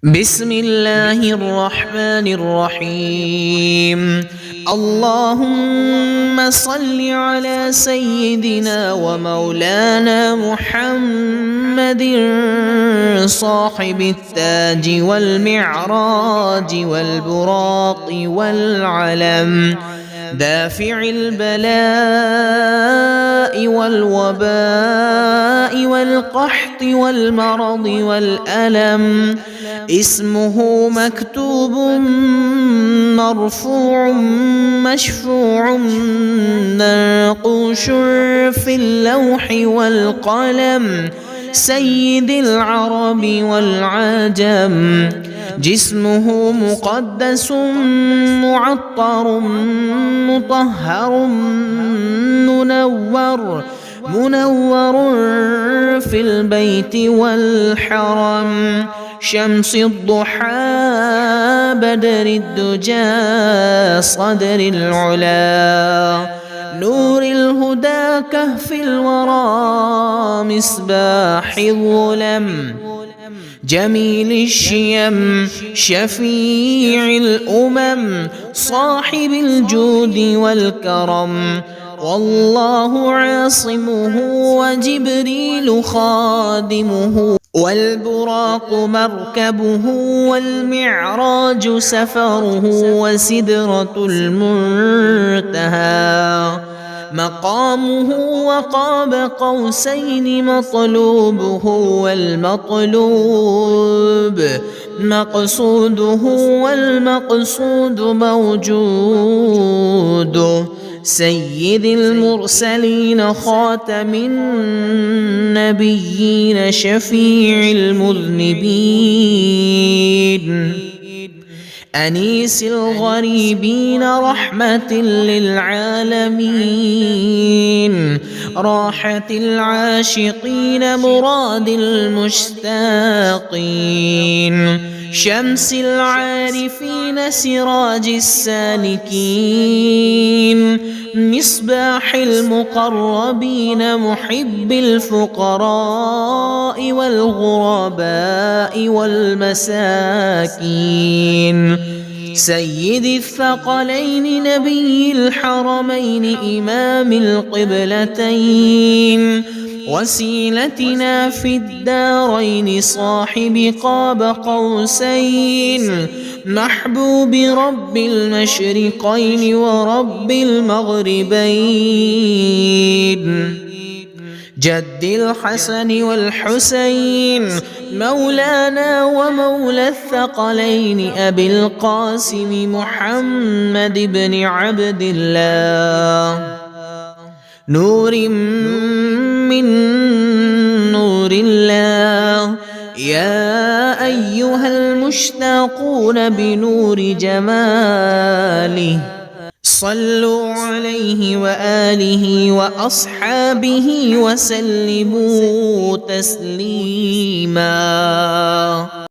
بسم الله الرحمن الرحيم. اللهم صل على سيدنا ومولانا محمد صاحب التاج والمعراج والبراق والعلم، دافع البلاء والوباء والقحط والمرض والألم، اسمه مكتوب مرفوع مشفوع منقوش في اللوح والقلم، سيد العرب والعجم، جسمه مقدس معطر مطهر منور في البيت والحرم، شمس الضحى بدر الدجى صدر العلا، نور الهدى كهف الورى مصباح الظلم، جميل الشيم شفيع الأمم، صاحب الجود والكرم، والله عاصمه وجبريل خادمه، والبراق مركبه والمعراج سفره، وسدرة المنتهى مقامه، وقاب قوسين مطلوبه والمطلوب مقصوده، والمقصود موجود، سيد المرسلين خاتم النبيين شفيع المذنبين، أنيس الغريبين رحمة للعالمين، راحة العاشقين مراد المشتاقين، شمس العارفين سراج السالكين، مصباح المقربين محب الفقراء والغرباء والمساكين، سيد الثقلين نبي الحرمين إمام القبلتين، وسيلتنا في الدارين صاحب قاب قوسين، محبوب رب المشرقين ورب المغربين، جد الحسن والحسين مولانا ومولى الثقلين أبي القاسم محمد بن عبد الله، نور من نور الله، يا أيها المشتاقون بنور جماله، صلوا عليه وآله وأصحابه وسلموا تسليما.